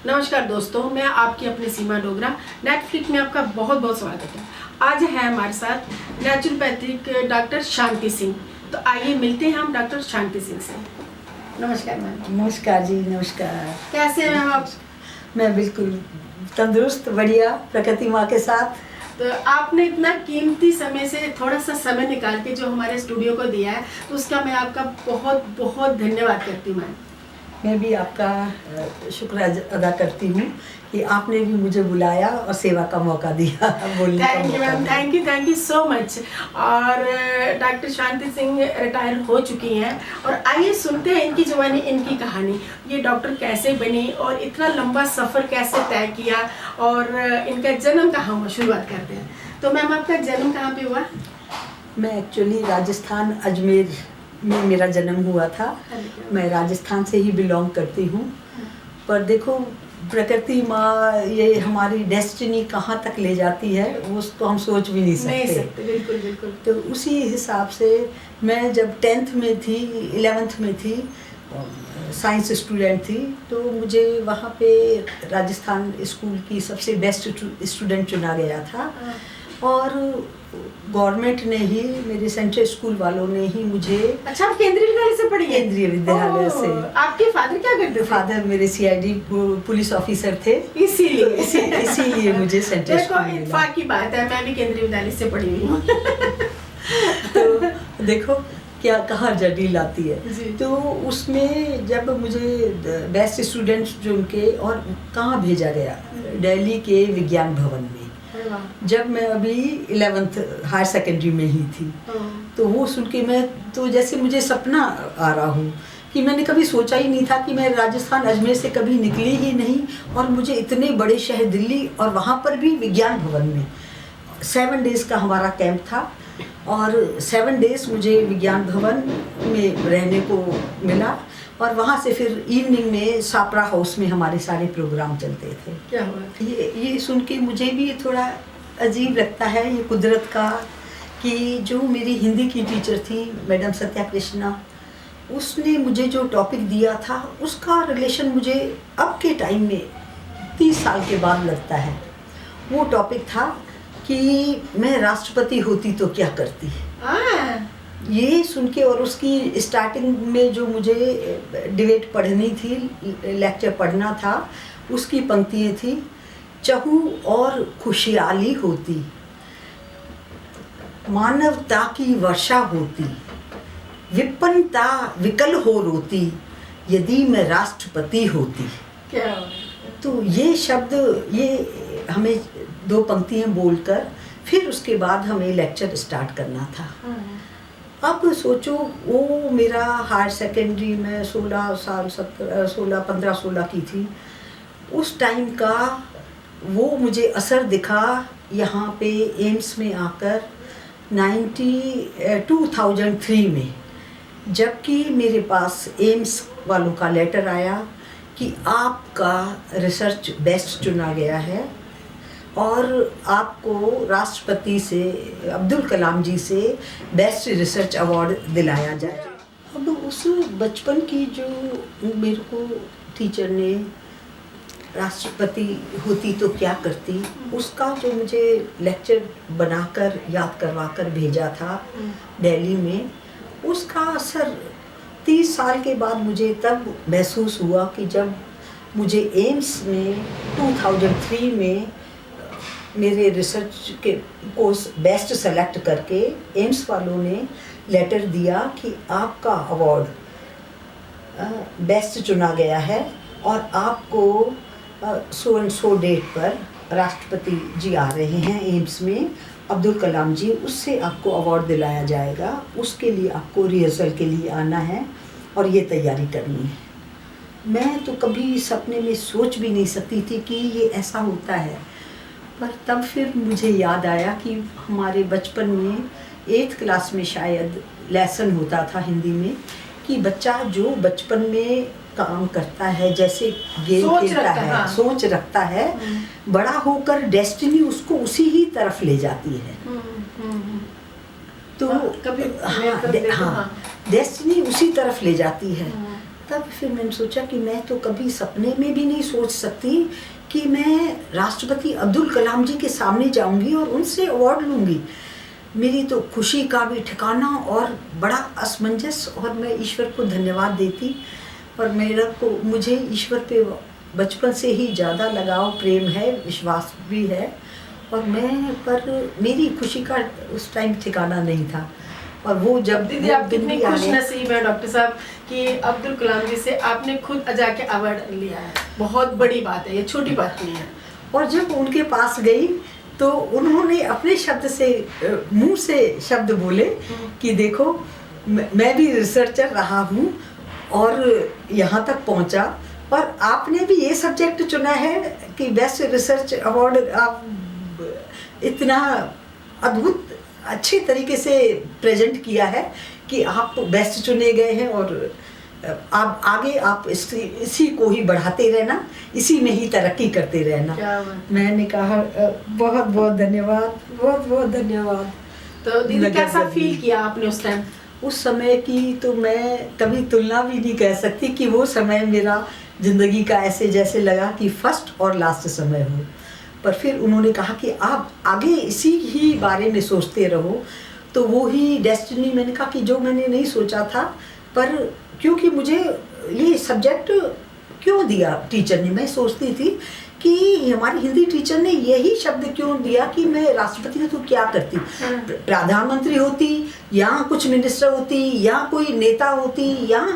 नमस्कार दोस्तों, मैं आपकी अपनी सीमा डोगरा। नेटफ्लिक्स में आपका बहुत बहुत स्वागत है। आज है हमारे साथ नेचुरोपैथिक डॉक्टर शांति सिंह। तो आइए मिलते हैं हम डॉक्टर शांति सिंह से। नमस्कार मैम। नमस्कार जी, नमस्कार। कैसे हैं मैम आप? मैं बिल्कुल तंदुरुस्त, बढ़िया, प्रकृति माँ के साथ। तो आपने इतना कीमती समय से थोड़ा सा समय निकाल के जो हमारे स्टूडियो को दिया है, तो उसका मैं आपका बहुत बहुत धन्यवाद करती हूँ मैम। मैं भी आपका शुक्र अदा करती हूँ कि आपने भी मुझे बुलाया और सेवा का मौका दिया, बोलने का थैंक यू मौका मैम, दिया। Thank you so much. और डॉक्टर शांति सिंह रिटायर हो चुकी हैं और आइए सुनते हैं इनकी जवानी, इनकी कहानी। ये डॉक्टर कैसे बनी और इतना लंबा सफ़र कैसे तय किया और इनका जन्म कहाँ हुआ, शुरुआत करते हैं। तो मैम आपका जन्म कहाँ पे हुआ? मैं एक्चुअली राजस्थान, अजमेर में मेरा जन्म हुआ था। मैं राजस्थान से ही बिलोंग करती हूँ। पर देखो, प्रकृति माँ ये हमारी डेस्टिनी कहाँ तक ले जाती है उसको हम सोच भी नहीं सकते। बिल्कुल बिल्कुल। तो उसी हिसाब से मैं जब 10th में थी, 11th में थी, साइंस स्टूडेंट थी, तो मुझे वहाँ पे राजस्थान स्कूल की सबसे बेस्ट स्टूडेंट चुना गया था। और गवर्नमेंट ने ही, मेरे सेंट्रल स्कूल वालों ने ही मुझे। अच्छा, आप केंद्रीय विद्यालय से पढ़ी? केंद्रीय विद्यालय से। आपके फादर क्या करते थे? फादर मेरे CID पुलिस ऑफिसर थे, इसीलिए मुझे सेंट्रल स्कूल मिला। इत्तेफाक की बात है, मैं भी केंद्रीय विद्यालय से पढ़ी हुई हूँ। तो देखो क्या कहाँ जर्नी लाती है। तो उसमें जब मुझे बेस्ट स्टूडेंट्स चुनके और कहाँ भेजा गया, दिल्ली के विज्ञान भवन में। जब मैं अभी 11th हायर सेकेंडरी में ही थी, तो वो सुन के मैं तो जैसे मुझे सपना आ रहा हूँ कि मैंने कभी सोचा ही नहीं था कि मैं राजस्थान, अजमेर से कभी निकली ही नहीं, और मुझे इतने बड़े शहर दिल्ली, और वहाँ पर भी विज्ञान भवन में 7 डेज़ का हमारा कैंप था। और 7 डेज़ मुझे विज्ञान भवन में रहने को मिला। और वहाँ से फिर इवनिंग में सापरा हाउस में हमारे सारे प्रोग्राम चलते थे। क्या हुआ? ये सुन के मुझे भी थोड़ा अजीब लगता है, ये कुदरत का, कि जो मेरी हिंदी की टीचर थी मैडम सत्या कृष्णा, उसने मुझे जो टॉपिक दिया था उसका रिलेशन मुझे अब के टाइम में 30 साल के बाद लगता है। वो टॉपिक था कि मैं राष्ट्रपति होती तो क्या करती। ये सुन के, और उसकी स्टार्टिंग में जो मुझे डिबेट पढ़नी थी, लेक्चर पढ़ना था, उसकी पंक्तियाँ थी, चहू और खुशहाली होती, मानवता की वर्षा होती, विपन्नता विकल हो रोती, यदि मैं राष्ट्रपति होती। क्या? तो ये शब्द, ये हमें 2 पंक्तियाँ बोलकर फिर उसके बाद हमें लेक्चर स्टार्ट करना था। अब सोचो, वो मेरा हायर सेकेंडरी में 15-16 की थी। उस टाइम का वो मुझे असर दिखा यहाँ पे एम्स में आकर 2003 में, जबकि मेरे पास एम्स वालों का लेटर आया कि आपका रिसर्च बेस्ट चुना गया है और आपको राष्ट्रपति से, अब्दुल कलाम जी से बेस्ट रिसर्च अवार्ड दिलाया जाए। अब उस बचपन की जो मेरे को टीचर ने राष्ट्रपति होती तो क्या करती, उसका जो मुझे लेक्चर बनाकर याद करवाकर भेजा था दिल्ली में, उसका असर 30 साल के बाद मुझे तब महसूस हुआ कि जब मुझे एम्स में 2003 में मेरे रिसर्च के कोर्स बेस्ट सेलेक्ट करके एम्स वालों ने लेटर दिया कि आपका अवार्ड बेस्ट चुना गया है और आपको सो एंड सो डेट पर राष्ट्रपति जी आ रहे हैं एम्स में, अब्दुल कलाम जी, उससे आपको अवार्ड दिलाया जाएगा। उसके लिए आपको रिहर्सल के लिए आना है और ये तैयारी करनी है। मैं तो कभी सपने में सोच भी नहीं सकती थी कि ये ऐसा होता है। पर तब फिर मुझे याद आया कि हमारे बचपन में 8th क्लास में शायद लेसन होता था हिंदी में, कि बच्चा जो बचपन में काम करता है, जैसे गेम खेलता है, हाँ, सोच रखता है, बड़ा होकर डेस्टिनी उसको उसी ही तरफ ले जाती है। तो कभी हाँ, डेस्टिनी उसी तरफ ले जाती है। तब फिर मैंने सोचा कि मैं तो कभी सपने में भी नहीं सोच सकती कि मैं राष्ट्रपति अब्दुल कलाम जी के सामने जाऊंगी और उनसे अवार्ड लूँगी। मेरी तो खुशी का भी ठिकाना और बड़ा असमंजस, और मैं ईश्वर को धन्यवाद देती। और मुझे ईश्वर पे बचपन से ही ज़्यादा लगाव, प्रेम है, विश्वास भी है। और मेरी खुशी का उस टाइम ठिकाना नहीं था। और वो जब दीदी आप कितनी खुश नसीब है डॉक्टर साहब कि अब्दुल कलाम जी से आपने खुद जाके अवार्ड लिया है। बहुत बड़ी बात है, ये छोटी बात नहीं है। और जब उनके पास गई तो उन्होंने अपने शब्द से, मुंह से शब्द बोले कि देखो मैं भी रिसर्चर रहा हूँ और यहाँ तक पहुँचा, और आपने भी ये सब्जेक्ट चुना है कि बेस्ट रिसर्च अवार्ड आप इतना अद्भुत अच्छे तरीके से प्रेजेंट किया है कि आप बेस्ट चुने गए हैं। और आप आगे आप इसी को ही बढ़ाते रहना, इसी में ही तरक्की करते रहना। मैंने कहा बहुत बहुत धन्यवाद, बहुत बहुत धन्यवाद। तो दीदी कैसा फील किया आपने उस टाइम? उस समय की तो मैं कभी तुलना भी नहीं कर सकती कि वो समय मेरा ज़िंदगी का ऐसे जैसे लगा कि फर्स्ट और लास्ट समय हो। पर फिर उन्होंने कहा कि आप आगे इसी ही बारे में सोचते रहो। तो वो ही डेस्टिनी, मैंने कहा कि जो मैंने नहीं सोचा था, पर क्योंकि मुझे ये सब्जेक्ट क्यों दिया टीचर ने, मैं सोचती थी कि हमारी हिंदी टीचर ने यही शब्द क्यों दिया कि मैं राष्ट्रपति तो क्या करती, प्रधानमंत्री होती या कुछ मिनिस्टर होती या कोई नेता होती या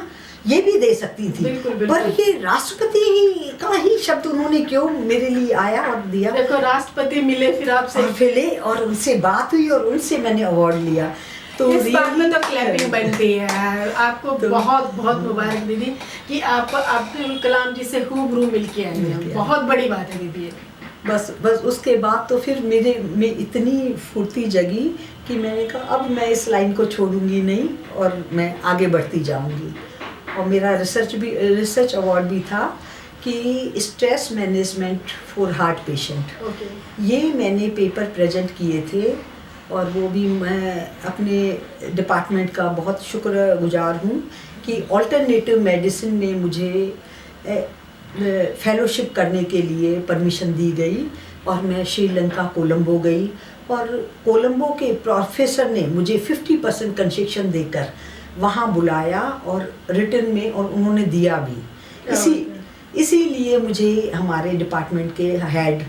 ये भी दे सकती थी। बिल्कुल, बिल्कुल। पर ये राष्ट्रपति का ही शब्द उन्होंने क्यों मेरे लिए आया और दिया। देखो राष्ट्रपति मिले फिर आपसे, और उनसे बात हुई और उनसे मैंने अवार्ड लिया। तो इस बात में तो क्लैपिंग बनती है। आपको तो बहुत बहुत मुबारक दीदी कि आप अब्दुल कलाम जी से रूबरू मिल के आए हैं। बहुत बड़ी बात है दीदी। बस उसके बाद तो फिर मेरे में इतनी फुर्ती जगी कि मैंने कहा अब मैं इस लाइन को छोड़ूंगी नहीं और मैं आगे बढ़ती जाऊंगी। और मेरा रिसर्च अवार्ड भी था कि stress management for heart patient. ये मैंने पेपर प्रेजेंट किए थे और वो भी मैं अपने डिपार्टमेंट का बहुत शुक्रगुजार हूँ कि ऑल्टरनेटिव मेडिसिन में मुझे फेलोशिप करने के लिए परमिशन दी गई और मैं श्रीलंका कोलंबो गई और कोलंबो के प्रोफेसर ने मुझे 50% कंसेशन देकर वहाँ बुलाया और रिटर्न में, और उन्होंने दिया भी। इसीलिए मुझे हमारे डिपार्टमेंट के हेड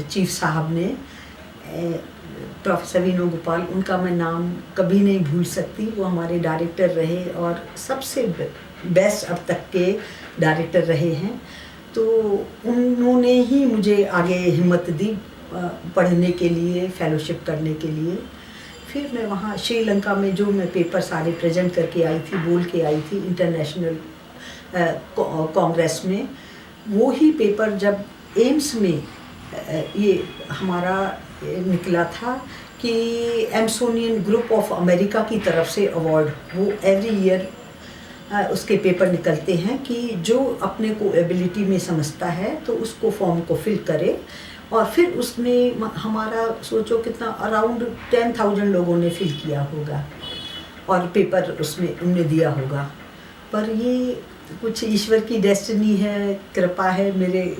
चीफ साहब ने, प्रोफेसर वेणुगोपाल, उनका मैं नाम कभी नहीं भूल सकती। वो हमारे डायरेक्टर रहे और सबसे बेस्ट अब तक के डायरेक्टर रहे हैं। तो उन्होंने ही मुझे आगे हिम्मत दी पढ़ने के लिए, फेलोशिप करने के लिए। फिर मैं वहाँ श्रीलंका में जो मैं पेपर सारे प्रेजेंट करके आई थी, बोल के आई थी इंटरनेशनल कांग्रेस में, वो ही पेपर जब एम्स में ये हमारा निकला था कि एम्सोनियन ग्रुप ऑफ अमेरिका की तरफ से अवार्ड, वो एवरी ईयर उसके पेपर निकलते हैं कि जो अपने को एबिलिटी में समझता है तो उसको फॉर्म को फिल करे। और फिर उसमें हमारा सोचो कितना, अराउंड 10,000 लोगों ने फिल किया होगा और पेपर उसमें उन्होंने दिया होगा। पर ये कुछ ईश्वर की डेस्टिनी है, कृपा है, मेरे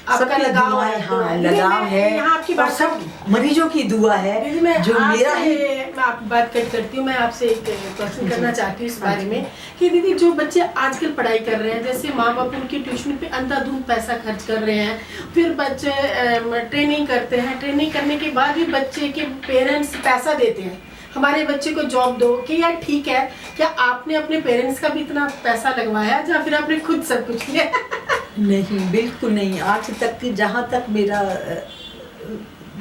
आपका लगाव है। हाँ, लगाव है और सब मरीजों की दुआ है जो मेरा है। मैं आपकी बात करती हूँ। मैं आपसे एक क्वेश्चन करना चाहती हूँ इस बारे में कि दीदी जो बच्चे आजकल पढ़ाई कर रहे हैं, जैसे माँ बाप उनकी ट्यूशन पे अंधाधुंध पैसा खर्च कर रहे हैं, फिर बच्चे ट्रेनिंग करते हैं, ट्रेनिंग करने के बाद भी बच्चे के पेरेंट्स पैसा देते हैं हमारे बच्चे को जॉब दो, कि यार ठीक है, क्या आपने अपने पेरेंट्स का भी इतना पैसा लगवाया या फिर आपने खुद सब कुछ किया? नहीं, बिल्कुल नहीं। आज तक जहाँ तक मेरा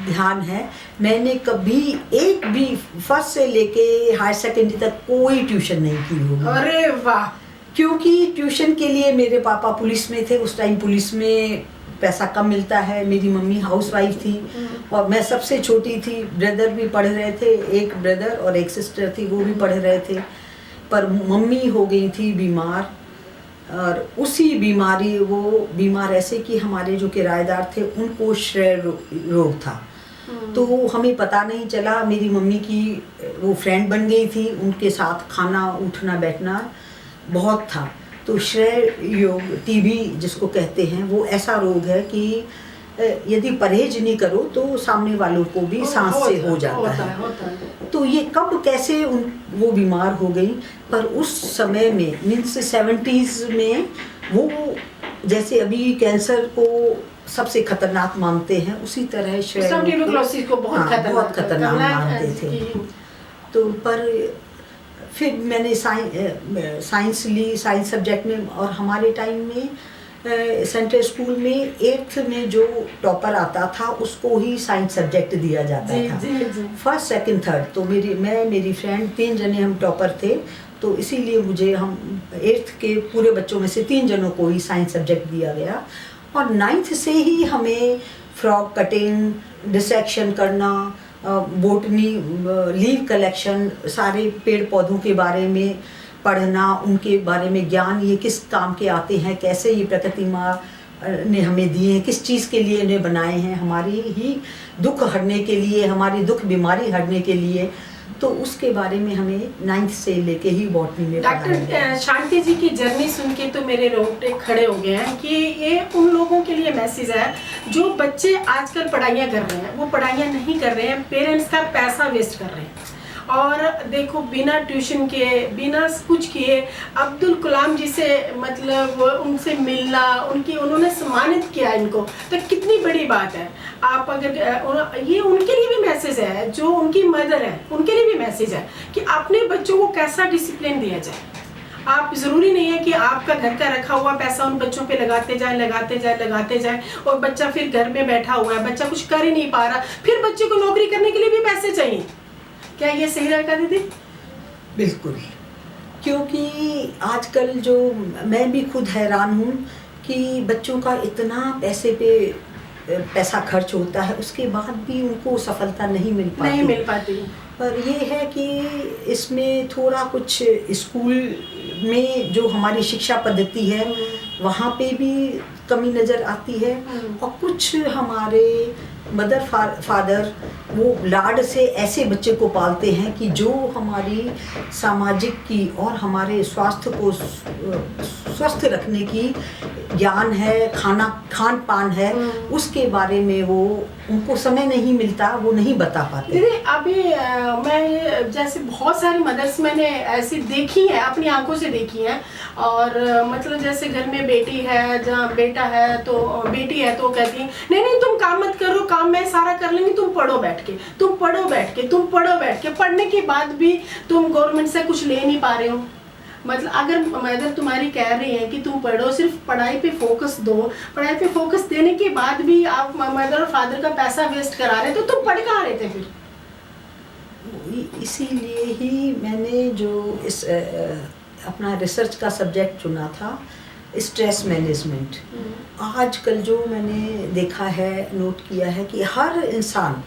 ध्यान है, मैंने कभी एक भी फर्स्ट से लेके हायर सेकेंडरी तक कोई ट्यूशन नहीं की होगी। अरे वाह! क्योंकि ट्यूशन के लिए मेरे पापा पुलिस में थे, उस टाइम पुलिस में पैसा कम मिलता है। मेरी मम्मी हाउसवाइफ थी और मैं सबसे छोटी थी। ब्रदर भी पढ़ रहे थे, एक ब्रदर और एक सिस्टर थी, वो भी पढ़ रहे थे। पर मम्मी हो गई थी बीमार, और उसी बीमारी, वो बीमार ऐसे कि हमारे जो किराएदार थे उनको क्षय रोग था। तो हमें पता नहीं चला। मेरी मम्मी की वो फ्रेंड बन गई थी, उनके साथ खाना उठना बैठना बहुत था। तो क्षय योग, टीबी जिसको कहते हैं, वो ऐसा रोग है कि यदि परहेज नहीं करो तो सामने वालों को भी सांस से हो जाता है। तो ये कब कैसे वो बीमार हो गई, पर उस समय में मीन्स 70s में वो, जैसे अभी कैंसर को सबसे खतरनाक मानते हैं, उसी तरह ट्यूबरकुलोसिस को बहुत खतरनाक मानते थे। तो पर फिर मैंने साइंस ली, साइंस सब्जेक्ट में, और हमारे टाइम में सेंट्रल स्कूल में 8th में जो टॉपर आता था उसको ही साइंस सब्जेक्ट दिया जाता था। फर्स्ट, सेकंड, थर्ड, तो मेरी फ्रेंड 3 जने हम टॉपर थे, तो इसीलिए मुझे हम 8th के पूरे बच्चों में से 3 जनों को ही साइंस सब्जेक्ट दिया गया। और 9th से ही हमें फ्रॉक कटिंग, डिसेक्शन करना, बोटनी, लीव कलेक्शन, सारे पेड़ पौधों के बारे में पढ़ना, उनके बारे में ज्ञान, ये किस काम के आते हैं, कैसे ये प्रकृति माँ ने हमें दिए हैं, किस चीज़ के लिए इन्हें बनाए हैं, हमारी ही दुख हरने के लिए, हमारी दुख बीमारी हरने के लिए। तो उसके बारे में हमें 9th से लेके ही बॉटनी में डॉक्टर शांति जी की जर्नी सुन के तो मेरे रोंगटे खड़े हो गए हैं कि ये उन लोगों के लिए मैसेज है जो बच्चे आजकल पढ़ाइयाँ कर रहे हैं, वो पढ़ाइयाँ नहीं कर रहे हैं, पेरेंट्स का पैसा वेस्ट कर रहे हैं। और देखो, बिना ट्यूशन के, बिना कुछ किए अब्दुल कलाम जी से मतलब उनसे मिलना, उन्होंने सम्मानित किया इनको, तो कितनी बड़ी बात है। आप अगर ये उनके लिए भी मैसेज है, जो उनकी मदर है उनके लिए भी मैसेज है कि अपने बच्चों को कैसा डिसिप्लिन दिया जाए। आप ज़रूरी नहीं है कि आपका घर का रखा हुआ पैसा उन बच्चों पे लगाते जाए और बच्चा फिर घर में बैठा हुआ है, बच्चा कुछ कर ही नहीं पा रहा, फिर बच्चे को नौकरी करने के लिए भी पैसे चाहिए। क्या ये सही रहेगा दीदी? बिल्कुल, क्योंकि आजकल जो मैं भी खुद हैरान हूँ कि बच्चों का इतना पैसा खर्च होता है, उसके बाद भी उनको सफलता नहीं मिल पाती। पर ये है कि इसमें थोड़ा कुछ स्कूल में जो हमारी शिक्षा पद्धति है वहाँ पे भी कमी नज़र आती है, और कुछ हमारे मदर फादर वो लाड से ऐसे बच्चे को पालते हैं कि जो हमारी सामाजिक की और हमारे स्वास्थ्य को स्वस्थ रखने की ज्ञान है, खान पान है, उसके बारे में वो उनको समय नहीं मिलता, वो नहीं बता पाते। दीदी अभी मैं जैसे बहुत सारी मदर्स मैंने ऐसी देखी है, अपनी आंखों से देखी है, और मतलब जैसे घर में बेटी है, जहाँ बेटा है तो बेटी है तो कहती है नहीं तुम काम मत करो, काम मैं सारा कर लेंगी, तुम पढ़ो बैठ के, पढ़ने के बाद भी तुम गवर्नमेंट से कुछ ले नहीं पा रहे हो। मतलब अगर मदर तुम्हारी कह रही है कि तुम पढ़ो, सिर्फ पढ़ाई पे फोकस दो, पढ़ाई पे फोकस देने के बाद भी आप मदर और फादर का पैसा वेस्ट करा रहे, तो तुम पढ़ कहाँ रहे थे फिर? इसीलिए ही मैंने जो इस अपना रिसर्च का सब्जेक्ट चुना था, स्ट्रेस मैनेजमेंट। आजकल जो मैंने देखा है, नोट किया है कि हर इंसान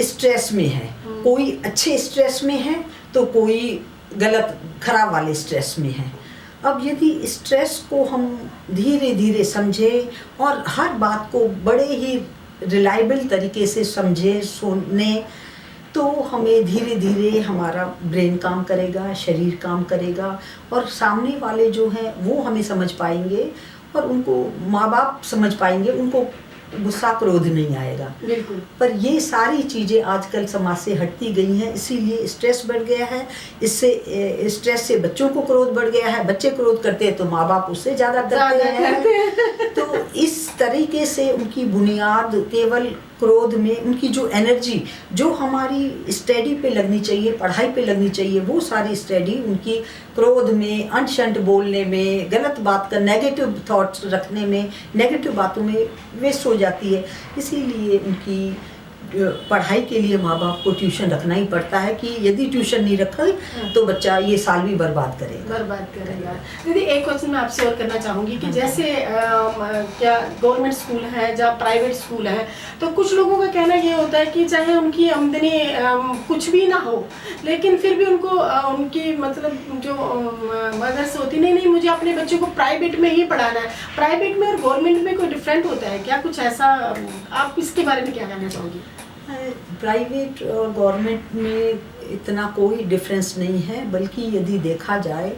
स्ट्रेस में है, कोई अच्छे स्ट्रेस में है तो कोई गलत खराब वाले स्ट्रेस में है। अब यदि स्ट्रेस को हम धीरे धीरे समझें और हर बात को बड़े ही रिलायबल तरीके से समझें, सुने, तो हमें धीरे धीरे हमारा ब्रेन काम करेगा, शरीर काम करेगा, और सामने वाले जो हैं वो हमें समझ पाएंगे, और उनको माँ बाप समझ पाएंगे, उनको गुस्सा क्रोध नहीं आएगा। बिल्कुल। पर ये सारी चीज़ें आजकल समाज से हटती गई हैं, इसीलिए स्ट्रेस बढ़ गया है। इससे स्ट्रेस से बच्चों को क्रोध बढ़ गया है, बच्चे क्रोध करते हैं तो माँ बाप उससे ज़्यादा करते हैं। तो इस तरीके से उनकी बुनियाद केवल क्रोध में, उनकी जो एनर्जी जो हमारी स्टडी पे लगनी चाहिए, पढ़ाई पे लगनी चाहिए, वो सारी स्टडी उनकी क्रोध में, अंट बोलने में, गलत बात का नेगेटिव थॉट्स रखने में, नेगेटिव बातों में वेस्ट हो जाती है। इसीलिए उनकी पढ़ाई के लिए माँ बाप को ट्यूशन रखना ही पड़ता है कि यदि ट्यूशन नहीं रखा तो बच्चा ये साल भी बर्बाद करेगा। दीदी एक क्वेश्चन मैं आपसे और करना चाहूँगी कि जैसे क्या गवर्नमेंट स्कूल है, जहाँ प्राइवेट स्कूल है, तो कुछ लोगों का कहना ये होता है कि चाहे उनकी आमदनी कुछ भी ना हो, लेकिन फिर भी उनको उनकी मतलब जो मदर्स होती, नहीं मुझे अपने बच्चों को प्राइवेट में ही पढ़ाना है। प्राइवेट में और गवर्नमेंट में कोई डिफरेंट होता है क्या? कुछ ऐसा आप इसके बारे में क्या कहना चाहोगी? प्राइवेट और गवर्नमेंट में इतना कोई डिफरेंस नहीं है, बल्कि यदि देखा जाए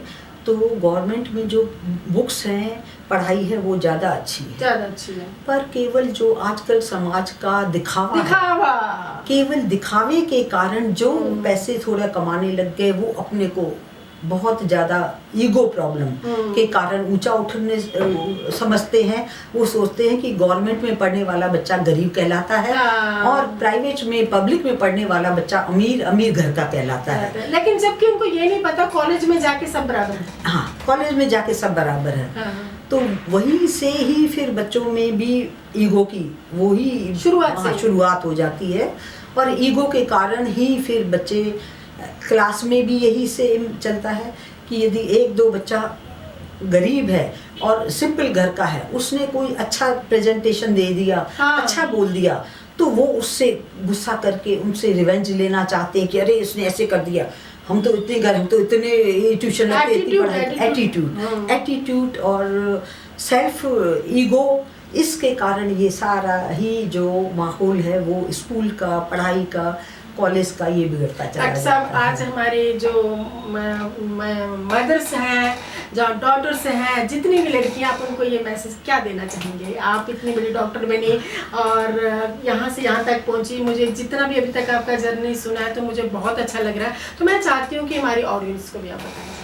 तो गवर्नमेंट में जो बुक्स हैं, पढ़ाई है, वो ज़्यादा अच्छी है। ज़्यादा अच्छी है। पर केवल जो आजकल समाज का दिखावा है, केवल दिखावे के कारण जो पैसे थोड़ा कमाने लग गए, वो अपने को बहुत ज़्यादा ईगो प्रॉब्लम के कारण ऊंचा उठने समझते हैं। वो सोचते हैं कि गवर्नमेंट में पढ़ने वाला बच्चा गरीब कहलाता है और प्राइवेट में, पब्लिक में पढ़ने वाला बच्चा अमीर घर का कहलाता है। लेकिन जबकि उनको ये नहीं पता कॉलेज में जाके सब बराबर है। हाँ, कॉलेज में जाके सब बराबर है। तो वहीं से ही फिर बच्चों में भी ईगो की वही शुरुआत हो जाती है और ईगो के कारण ही फिर बच्चे, क्लास में भी यही सेम चलता है कि यदि एक दो बच्चा गरीब है और सिंपल घर का है, उसने कोई अच्छा प्रेजेंटेशन दे दिया, अच्छा बोल दिया, तो वो उससे गुस्सा करके उनसे रिवेंज लेना चाहते हैं कि अरे इसने ऐसे कर दिया, हम तो इतने ट्यूशन लगते, इतनी पढ़ाई। एटीट्यूड और सेल्फ ईगो, इसके कारण ये सारा ही जो माहौल है वो स्कूल का, पढ़ाई का, कॉलेज का, ये बिगड़ता चला जाता है। आज हमारे जो मदर्स हैं, जो डॉटर्स हैं, जितनी भी लड़कियां, आप उनको ये मैसेज क्या देना चाहेंगे? आप इतनी बड़ी डॉक्टर बनी और यहाँ से यहाँ तक पहुँची, मुझे जितना भी अभी तक आपका जर्नी सुना है तो मुझे बहुत अच्छा लग रहा है। तो मैं चाहती हूँ कि हमारी ऑडियंस को भी आप बताएं।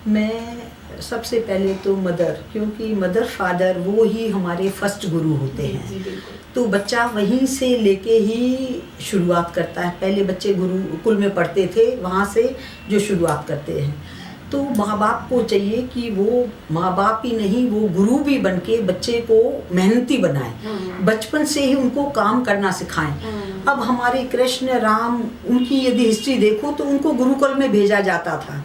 मैं सबसे पहले तो मदर, क्योंकि मदर फादर वो ही हमारे फर्स्ट गुरु होते हैं। तो बच्चा वहीं से लेके ही शुरुआत करता है। पहले बच्चे गुरुकुल में पढ़ते थे, वहाँ से जो शुरुआत करते हैं। तो माँ बाप को चाहिए कि वो माँ बाप ही नहीं, वो गुरु भी बन के बच्चे को मेहनती बनाएं, बचपन से ही उनको काम करना सिखाएं। अब हमारे कृष्ण राम, उनकी यदि हिस्ट्री देखो तो उनको गुरुकुल में भेजा जाता था।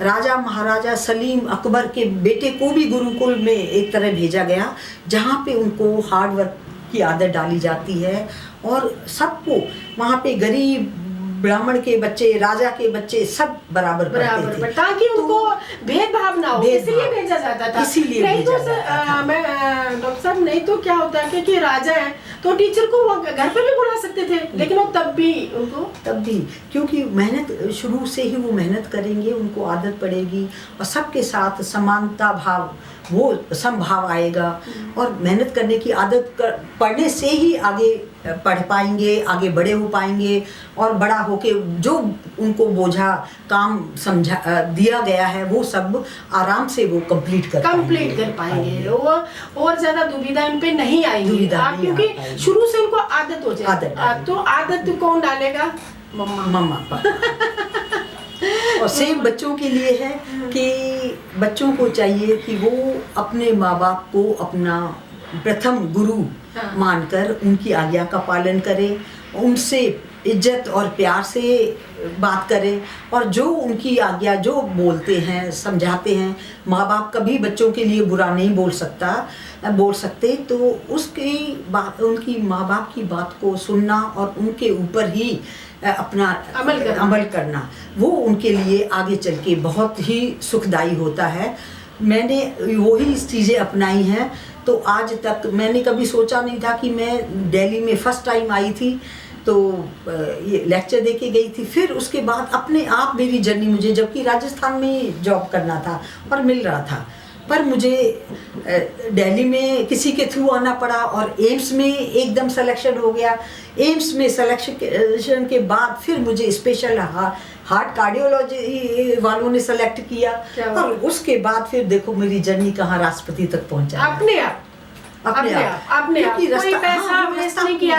राजा महाराजा सलीम अकबर के बेटे को भी गुरुकुल में एक तरह भेजा गया, जहाँ पे उनको हार्ड वर्क की आदत डाली जाती है और सबको वहाँ पे गरीब, ब्राह्मण के बच्चे, राजा के बच्चे सब बराबर पढ़ते थे, ताकि उनको भेदभाव ना हो, इसलिए भेजा जाता था। इसीलिए नहीं तो मैं डॉक्टर साहब, नहीं तो क्या होता है कि राजा है तो टीचर को वो घर पे भी बुला सकते थे, लेकिन वो तब भी क्योंकि मेहनत शुरू से ही वो मेहनत करेंगे, उनको आदत पड़ेगी और सबके साथ समानता भाव, वो समभाव आएगा और मेहनत करने की आदत पढ़ने से ही आगे पढ़ पाएंगे, आगे बड़े हो पाएंगे और बड़ा होके जो उनको बोझा काम समझा दिया गया है वो सब आराम से वो कंप्लीट कर पाएंगे। वो और ज्यादा दुविधा इन पे नहीं आएगी, क्योंकि शुरू से उनको आदत हो जाए। तो आदत कौन डालेगा? मम्मा पापा। और सेम बच्चों के लिए है कि बच्चों को चाहिए कि वो अपने माँ बाप को अपना प्रथम गुरु मानकर उनकी आज्ञा का पालन करें, उनसे इज्जत और प्यार से बात करें और जो उनकी आज्ञा जो बोलते हैं, समझाते हैं, माँ बाप कभी बच्चों के लिए बुरा नहीं बोल सकते, तो उसकी बात, उनकी माँ बाप की बात को सुनना और उनके ऊपर ही अपना अमल करना, वो उनके लिए आगे चल के बहुत ही सुखदायी होता है। मैंने वही चीज़ें अपनाई हैं, तो आज तक मैंने कभी सोचा नहीं था कि मैं दिल्ली में फर्स्ट टाइम आई थी तो ये लेक्चर दे के गई थी। फिर उसके बाद अपने आप मेरी जर्नी, मुझे जबकि राजस्थान में जॉब करना था और मिल रहा था, पर मुझे दिल्ली में किसी के थ्रू आना पड़ा और एम्स में एकदम सिलेक्शन हो गया। एम्स में सिलेक्शन के बाद फिर मुझे स्पेशल हार्ट कार्डियोलॉजी वालों ने सेलेक्ट किया और उसके बाद फिर देखो मेरी जर्नी कहाँ राष्ट्रपति तक पहुंचा। अपने आप कोई पैसा वेस्ट नहीं किया,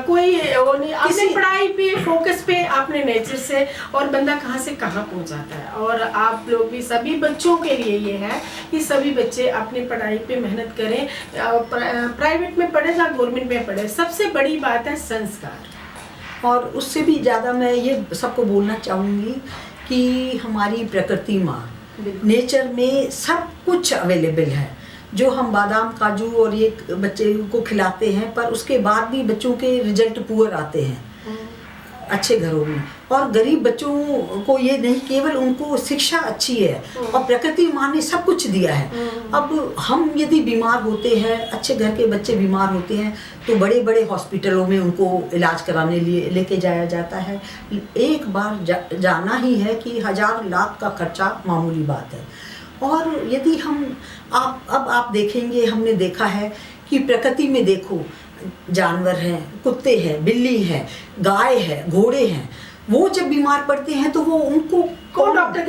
कोई वो नहीं, अपने पढ़ाई पे फोकस पे, अपने नेचर से, और बंदा कहाँ से कहाँ पहुँच जाता है। और आप लोग भी, सभी बच्चों के लिए ये है कि सभी बच्चे अपनी पढ़ाई पे मेहनत करें, प्राइवेट में पढ़े या गवर्नमेंट में पढ़े, सबसे बड़ी बात है संस्कार। और उससे भी ज़्यादा मैं ये सबको बोलना चाहूँगी कि हमारी प्रकृति माँ, नेचर में सब कुछ अवेलेबल है। जो हम बादाम, काजू और ये बच्चे को खिलाते हैं, पर उसके बाद भी बच्चों के रिजल्ट पुअर आते हैं। अच्छे घरों में, और गरीब बच्चों को ये नहीं, केवल उनको शिक्षा अच्छी है और प्रकृति माँ ने सब कुछ दिया है। अब हम यदि बीमार होते हैं, अच्छे घर के बच्चे बीमार होते हैं, तो बड़े बड़े हॉस्पिटलों में उनको इलाज कराने लिए लेके जाया जाता है। एक बार जाना ही है कि 1000 लाख का खर्चा मामूली बात है। और यदि हम आप देखेंगे, हमने देखा है कि प्रकृति में देखो, जानवर हैं, कुत्ते हैं, बिल्ली है, गाय है, घोड़े हैं, वो जब बीमार पड़ते हैं तो वो उनको कौन डॉक्टर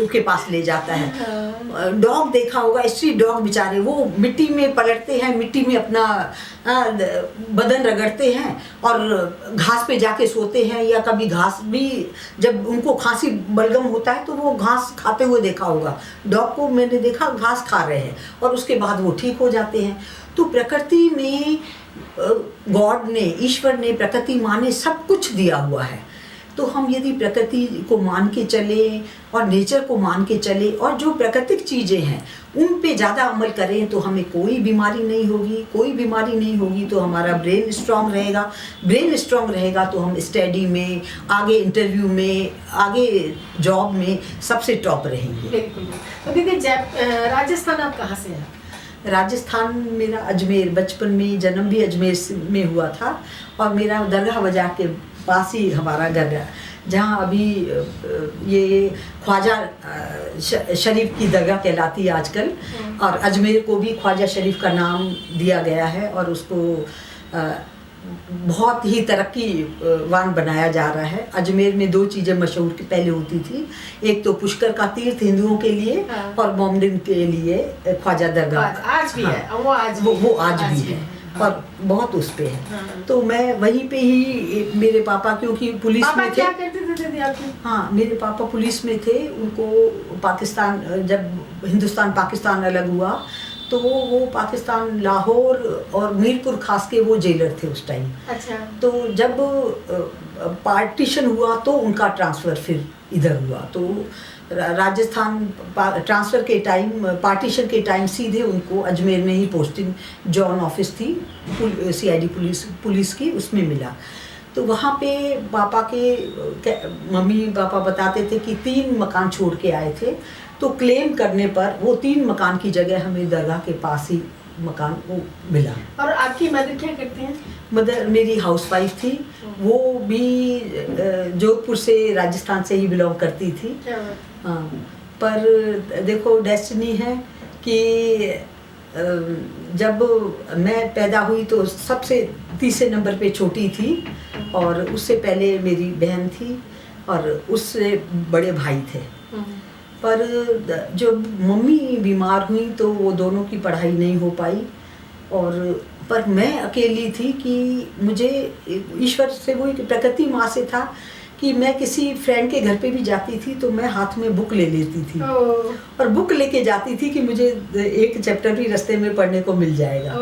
के पास ले जाता है। डॉग देखा होगा, स्ट्रीट डॉग बेचारे, वो मिट्टी में पलटते हैं, मिट्टी में अपना बदन रगड़ते हैं और घास पे जाके सोते हैं, या कभी घास भी, जब उनको खांसी बलगम होता है तो वो घास खाते हुए देखा होगा। डॉग को मैंने देखा घास खा रहे हैं और उसके बाद वो ठीक हो जाते हैं। तो प्रकृति में गॉड ने, ईश्वर ने, प्रकृति माँ ने सब कुछ दिया हुआ है। तो हम यदि प्रकृति को मान के चले और नेचर को मान के चले और जो प्राकृतिक चीज़ें हैं उन पे ज़्यादा अमल करें तो हमें कोई बीमारी नहीं होगी। कोई बीमारी नहीं होगी तो हमारा ब्रेन स्ट्रांग रहेगा। ब्रेन स्ट्रांग रहेगा तो हम स्टडी में, आगे इंटरव्यू में, आगे जॉब में सबसे टॉप रहेंगे। बिल्कुल। तो दीदी, राजस्थान आप कहाँ से हैं? राजस्थान मेरा अजमेर, बचपन में जन्म भी अजमेर में हुआ था और मेरा दरगाह बाजार के पास ही हमारा घर है, जहाँ अभी ये ख्वाजा शरीफ की दरगाह कहलाती है आजकल। और अजमेर को भी ख्वाजा शरीफ का नाम दिया गया है और उसको बहुत ही तरक्कीवान बनाया जा रहा है। अजमेर में 2 चीज़ें मशहूर पहले होती थी, एक तो पुष्कर का तीर्थ हिंदुओं के लिए और मोमडिन के लिए ख्वाजा दरगाह आज भी है। वो आज भी है और बहुत उस पे है। तो मैं वहीं पे ही, मेरे पापा क्योंकि पुलिस में थे। क्या करते थे दीदी आपके? हाँ, मेरे पापा पुलिस में थे। उनको पाकिस्तान, जब हिंदुस्तान पाकिस्तान अलग हुआ तो वो पाकिस्तान, लाहौर और मीरपुर खास के वो जेलर थे उस टाइम। अच्छा। तो जब पार्टीशन हुआ तो उनका ट्रांसफ़र फिर इधर हुआ। तो राजस्थान ट्रांसफ़र के टाइम, पार्टीशन के टाइम सीधे उनको अजमेर में ही पोस्टिंग, जॉन ऑफिस थी CID पुलिस की, उसमें मिला। तो वहाँ पे पापा के मम्मी पापा बताते थे कि 3 मकान छोड़ के आए थे, तो क्लेम करने पर वो 3 मकान की जगह हमें दरगाह के पास ही मकान वो मिला। और आपकी मदर क्या करते हैं? मदर मेरी हाउसवाइफ थी, वो भी जोधपुर से, राजस्थान से ही बिलोंग करती थी। हाँ, पर देखो डेस्टिनी है कि जब मैं पैदा हुई तो सबसे तीसरे नंबर पे छोटी थी और उससे पहले मेरी बहन थी और उससे बड़े भाई थे। पर जब मम्मी बीमार हुई तो वो दोनों की पढ़ाई नहीं हो पाई, और पर मैं अकेली थी कि मुझे ईश्वर से, वो प्रकृति माँ से था कि मैं किसी फ्रेंड के घर पे भी जाती थी तो मैं हाथ में बुक ले लेती थी और बुक लेके जाती थी कि मुझे एक चैप्टर भी रास्ते में पढ़ने को मिल जाएगा।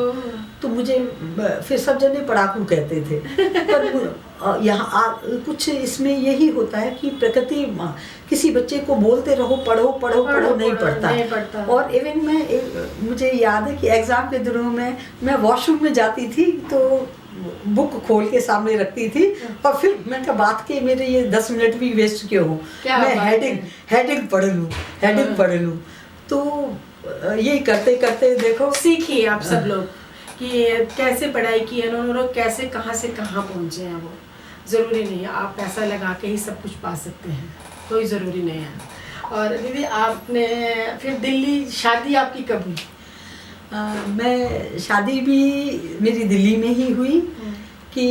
तो मुझे फिर सब जने पढ़ाकू कहते थे। पर यहाँ कुछ इसमें यही होता है कि प्रकृति किसी बच्चे को बोलते रहो पढ़ो पढ़ो पढ़ो, नहीं पढ़ता। और इवन मुझे याद है कि एग्ज़ाम के दिनों में मैं वॉशरूम में जाती थी तो बुक खोल के सामने रखती थी और फिर मैं कहा बात के मेरे ये 10 मिनट भी वेस्ट क्यों हो, मैं हेडिंग पढ़ लूँ। तो यही करते करते देखो सीखिए आप सब लोग कि कैसे पढ़ाई की है उन्होंने, कैसे कहाँ से कहाँ पहुँचे हैं। वो ज़रूरी नहीं है आप पैसा लगा के ही सब कुछ पा सकते हैं, कोई ज़रूरी नहीं है। और दीदी, आपने फिर दिल्ली, शादी आपकी कब हुई? मैं शादी भी मेरी दिल्ली में ही हुई कि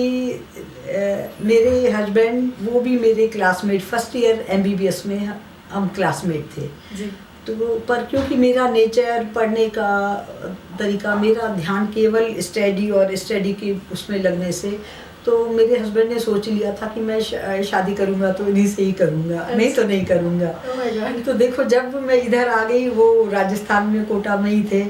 मेरे हस्बैंड, वो भी मेरे क्लासमेट, फर्स्ट ईयर MBBS में हम क्लासमेट थे जी। तो पर क्योंकि मेरा नेचर, पढ़ने का तरीका, मेरा ध्यान केवल स्टडी के उसमें लगने से, तो मेरे हस्बैंड ने सोच लिया था कि मैं शादी करूंगा तो इन्हीं से ही करूंगा, नहीं तो नहीं करूंगा। तो देखो जब मैं इधर आ गई, वो राजस्थान में कोटा में ही थे,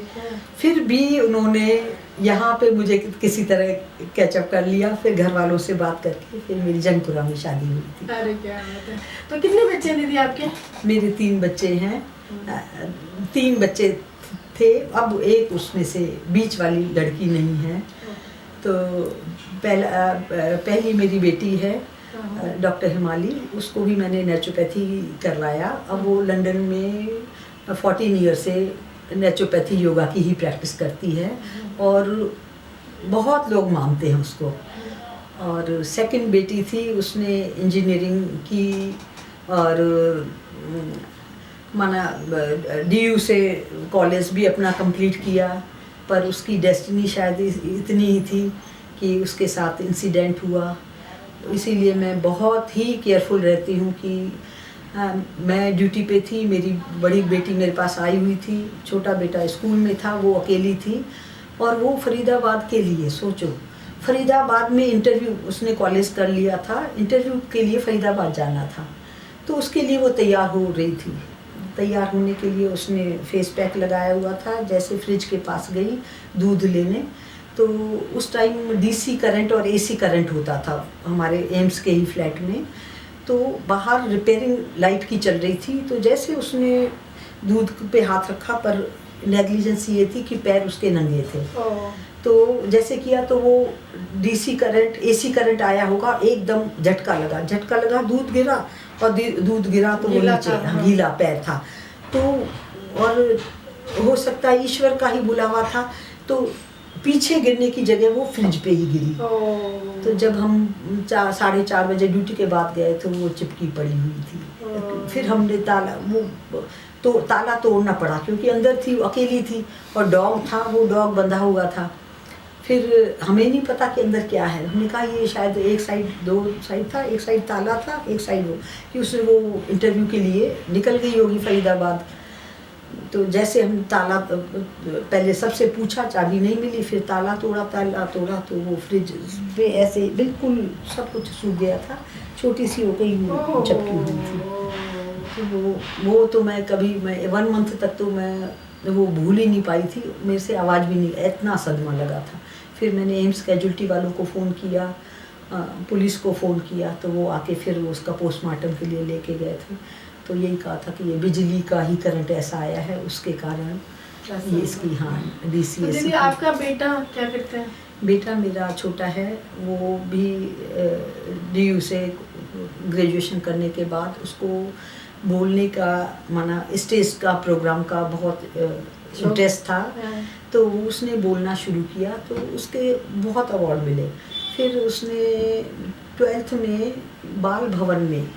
फिर भी उन्होंने यहाँ पे मुझे किसी तरह कैचअप कर लिया। फिर घर वालों से बात करके फिर मेरी जंगपुरा में शादी हुई थी। अरे क्या बात है। तो कितने बच्चे हैं दीदी आपके? मेरे 3 बच्चे हैं। 3 बच्चे थे, अब एक उसमें से बीच वाली लड़की नहीं है। तो पहली मेरी बेटी है डॉक्टर हिमाली, उसको भी मैंने नेचुरोपैथी करवाया। अब वो लंदन में 14 ईयर से नेचुरोपैथी योगा की ही प्रैक्टिस करती है और बहुत लोग मानते हैं उसको। और सेकंड बेटी थी, उसने इंजीनियरिंग की और माना DU से कॉलेज भी अपना कंप्लीट किया, पर उसकी डेस्टिनी शायद इतनी ही थी कि उसके साथ इंसिडेंट हुआ। इसीलिए मैं बहुत ही केयरफुल रहती हूँ कि मैं ड्यूटी पे थी, मेरी बड़ी बेटी मेरे पास आई हुई थी, छोटा बेटा स्कूल में था, वो अकेली थी और वो फरीदाबाद के लिए, सोचो फरीदाबाद में इंटरव्यू, उसने कॉलेज कर लिया था, इंटरव्यू के लिए फरीदाबाद जाना था, तो उसके लिए वो तैयार हो रही थी। तैयार होने के लिए उसने फेस पैक लगाया हुआ था। जैसे फ्रिज के पास गई दूध लेने, तो उस टाइम DC करंट और AC करंट होता था हमारे एम्स के ही फ्लैट में। तो बाहर रिपेयरिंग लाइट की चल रही थी, तो जैसे उसने दूध पे हाथ रखा, पर नेग्लिजेंस ये थी कि पैर उसके नंगे थे। तो जैसे किया तो वो DC करंट AC करंट आया होगा, एकदम झटका लगा, दूध गिरा और दूध गिरा तो वो नीचे गीला पैर था। तो और हो सकता है ईश्वर का ही बुलावा था, तो पीछे गिरने की जगह वो फ्रिज पे ही गिरी। तो जब हम 4:30 बजे ड्यूटी के बाद गए तो वो चिपकी पड़ी हुई थी। फिर हमने ताला तोड़ना पड़ा क्योंकि अंदर थी, अकेली थी और डॉग था, वो डॉग बंधा हुआ था। फिर हमें नहीं पता कि अंदर क्या है। हमने कहा ये शायद एक साइड, 2 साइड था, एक साइड ताला था, एक साइड वो, कि उसने वो इंटरव्यू के लिए निकल गई होगी फरीदाबाद। तो जैसे हम ताला पहले सबसे पूछा, चाबी नहीं मिली, फिर ताला तोड़ा तो वो फ्रिज पे ऐसे बिल्कुल सब कुछ सूख गया था, छोटी सी हो गई, चपकी हुई थी। तो वो तो मैं 1 मंथ तक तो मैं वो भूल ही नहीं पाई थी, मेरे से आवाज़ भी नहीं, इतना सदमा लगा था। फिर मैंने एम्स कैजुअल्टी वालों को फ़ोन किया, पुलिस को फ़ोन किया, तो वो आके फिर वो उसका पोस्टमार्टम के लिए लेके गए थे। तो यही कहा था कि ये बिजली का ही करंट ऐसा आया है, उसके कारण ये इसकी DC। तो दीदी आपका बेटा क्या करते हैं? बेटा मेरा छोटा है, वो भी DU से ग्रेजुएशन करने के बाद उसको बोलने का, माना स्टेज का प्रोग्राम का बहुत इंटरेस्ट था, तो उसने बोलना शुरू किया, तो उसके बहुत अवार्ड मिले। फिर उसने 12th में बाल भवन में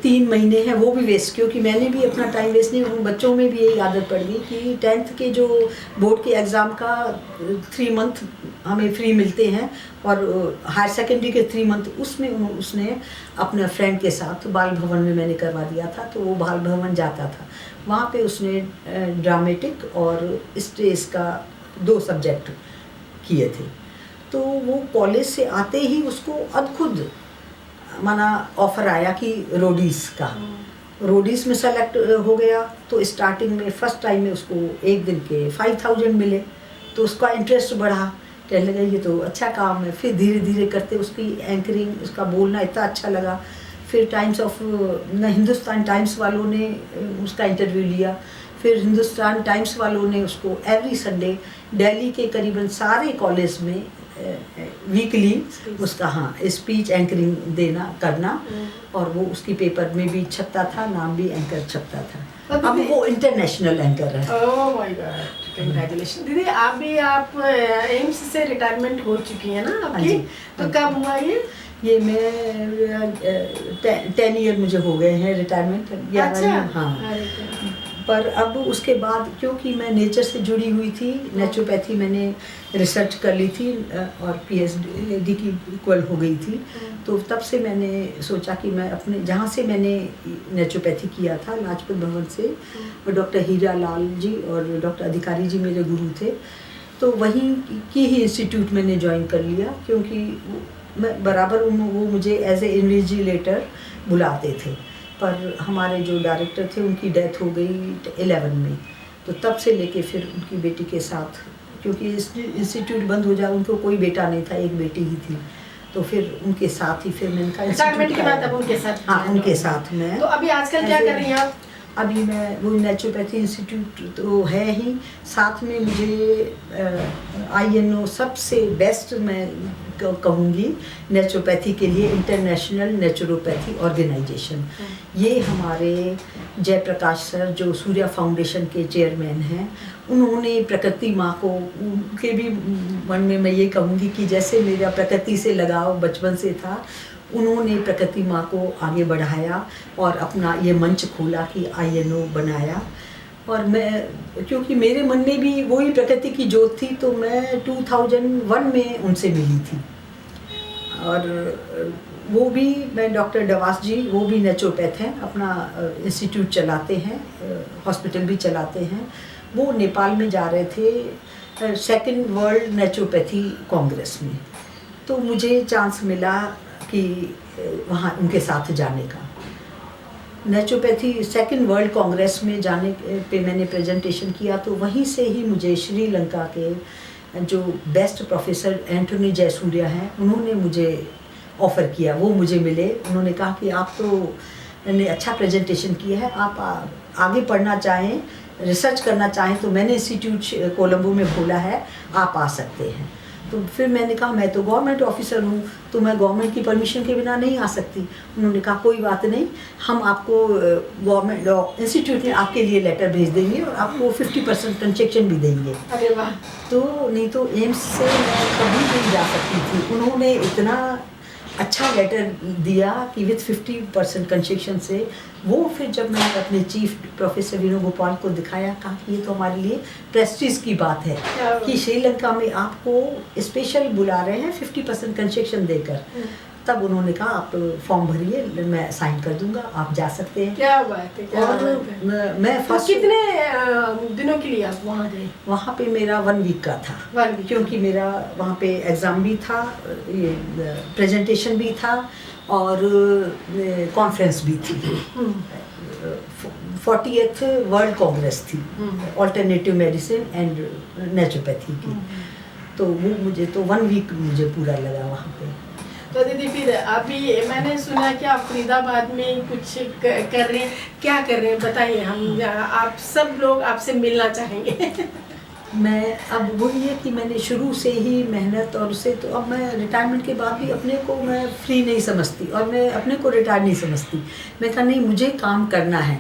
3 महीने हैं, वो भी वेस्ट, क्योंकि मैंने भी अपना टाइम वेस्ट नहीं, उन बच्चों में भी यही आदत पड़ गई कि 10th के जो बोर्ड के एग्ज़ाम का 3 मंथ हमें फ्री मिलते हैं और हायर सेकेंडरी के 3 मंथ उसमें उसने अपने फ्रेंड के साथ बाल भवन में मैंने करवा दिया था। तो वो बाल भवन जाता था, वहाँ पे उसने ड्रामेटिक और स्टेज का 2 सब्जेक्ट किए थे। तो वो कॉलेज से आते ही उसको खुद माना ऑफर आया कि रोडीज का, रोडीज में सेलेक्ट हो गया। तो स्टार्टिंग में फर्स्ट टाइम में उसको एक दिन के 5000 मिले, तो उसका इंटरेस्ट बढ़ा, कहने लगा ये तो अच्छा काम है। फिर धीरे धीरे करते उसकी एंकरिंग, उसका बोलना इतना अच्छा लगा। फिर हिंदुस्तान टाइम्स वालों ने उसका इंटरव्यू लिया। फिर हिंदुस्तान टाइम्स वालों ने उसको एवरी संडे दिल्ली के करीबन सारे कॉलेज में वीकली उसका स्पीच एंकरिंग करना, और वो उसकी पेपर में भी छपता था, नाम भी एंकर छपता था। अब वो इंटरनेशनल एंकर है। ओह माय गॉड, कांग्रेचुलेशन दीदी। आप एम्स से रिटायरमेंट हो चुकी है ना आपकी? तो कब हुआ ये मैं 10 ईयर मुझे हो गए हैं रिटायरमेंट। अच्छा। पर अब उसके बाद क्योंकि मैं नेचर से जुड़ी हुई थी, नेचुरोपैथी मैंने रिसर्च कर ली थी और PhD की इक्वल हो गई थी, तो तब से मैंने सोचा कि मैं अपने जहाँ से मैंने नेचुरोपैथी किया था लाजपत भवन से, और डॉक्टर हीरा लाल जी और डॉक्टर अधिकारी जी मेरे गुरु थे, तो वहीं की ही इंस्टीट्यूट मैंने ज्वाइन कर लिया। क्योंकि मैं बराबर वो मुझे एज ए इन्विजिलेटर बुलाते थे, पर हमारे जो डायरेक्टर थे उनकी डेथ हो गई 11 में। तो तब से लेके फिर उनकी बेटी के साथ, क्योंकि इंस्टीट्यूट बंद हो जाए, उनको कोई बेटा नहीं था, एक बेटी ही थी, तो फिर उनके साथ ही फिर मैंने कहा रिटायरमेंट के बाद अब उनके साथ। उनके साथ मैं। तो अभी आजकल क्या कर रही हैं आप? अभी मैं वो नेचुरोपैथी इंस्टीट्यूट तो है ही, साथ में मुझे INO सबसे बेस्ट मैं कहूँगी नेचुरोपैथी के लिए इंटरनेशनल नेचुरोपैथी ऑर्गेनाइजेशन। ये हमारे जयप्रकाश सर जो सूर्या फाउंडेशन के चेयरमैन हैं, उन्होंने प्रकृति माँ को, उनके भी मन में मैं ये कहूँगी कि जैसे मेरा प्रकृति से लगाव बचपन से था, उन्होंने प्रकृति माँ को आगे बढ़ाया और अपना ये मंच खोला कि INO बनाया। और मैं, क्योंकि मेरे मन में भी वही प्रकृति की जोत थी, तो मैं 2001 में उनसे मिली थी। और वो भी, मैं डॉक्टर डवास जी, वो भी नेचुरोपैथ हैं, अपना इंस्टीट्यूट चलाते हैं, हॉस्पिटल भी चलाते हैं। वो नेपाल में जा रहे थे 2nd वर्ल्ड नेचुरोपैथी कांग्रेस में, तो मुझे चांस मिला कि वहाँ उनके साथ जाने का। नेचुरोपैथी 2nd वर्ल्ड कांग्रेस में जाने पे मैंने प्रेजेंटेशन किया, तो वहीं से ही मुझे श्रीलंका के जो बेस्ट प्रोफेसर एंटोनी जयसूर्या हैं, उन्होंने मुझे ऑफ़र किया। वो मुझे मिले, उन्होंने कहा कि आप तो ने अच्छा प्रेजेंटेशन किया है, आप आगे पढ़ना चाहें, रिसर्च करना चाहें तो मैंने इंस्टीट्यूट कोलंबो में खोला है, आप आ सकते हैं। तो फिर मैंने कहा मैं तो गवर्नमेंट ऑफिसर हूँ, तो मैं गवर्नमेंट की परमिशन के बिना नहीं आ सकती। उन्होंने कहा कोई बात नहीं, हम आपको गवर्नमेंट इंस्टीट्यूट में आपके लिए लेटर भेज देंगे और आपको 50% कंसेशन भी देंगे। अरे वाह! तो नहीं तो एम्स से मैं कभी नहीं जा सकती थी। उन्होंने इतना अच्छा लेटर दिया कि विथ 50% कंसेशन से, वो फिर जब मैंने अपने चीफ प्रोफेसर वेणुगोपाल को दिखाया, कहा कि ये तो हमारे लिए प्रेस्टीज की बात है कि श्रीलंका में आपको स्पेशल बुला रहे हैं 50% कंसेशन देकर। तब उन्होंने कहा आप फॉर्म भरिए, मैं साइन कर दूंगा, आप जा सकते हैं। क्या बात है, क्या और बात है। मैं तो फर्स्ट कितने दिनों के लिए आप वहाँ गए? वहाँ पे मेरा 1 वीक का था, 1 वीक। क्योंकि मेरा वहाँ पे एग्ज़ाम भी था, ये प्रेजेंटेशन भी था और कॉन्फ्रेंस भी थी। 40th वर्ल्ड कांग्रेस थी ऑल्टरनेटिव मेडिसिन एंड नेचुरोपैथी की। तो वो मुझे तो 1 वीक मुझे पूरा लगा वहाँ पे। तो दीदी फिर अभी मैंने सुना कि आप फरीदाबाद में कुछ कर रहे हैं, क्या कर रहे हैं बताइए, हम आप सब लोग आपसे मिलना चाहेंगे। मैं अब वही है कि मैंने शुरू से ही मेहनत, और उसे तो अब मैं रिटायरमेंट के बाद भी अपने को मैं फ्री नहीं समझती और मैं अपने को रिटायर नहीं समझती। मैं कहा नहीं, मुझे काम करना है,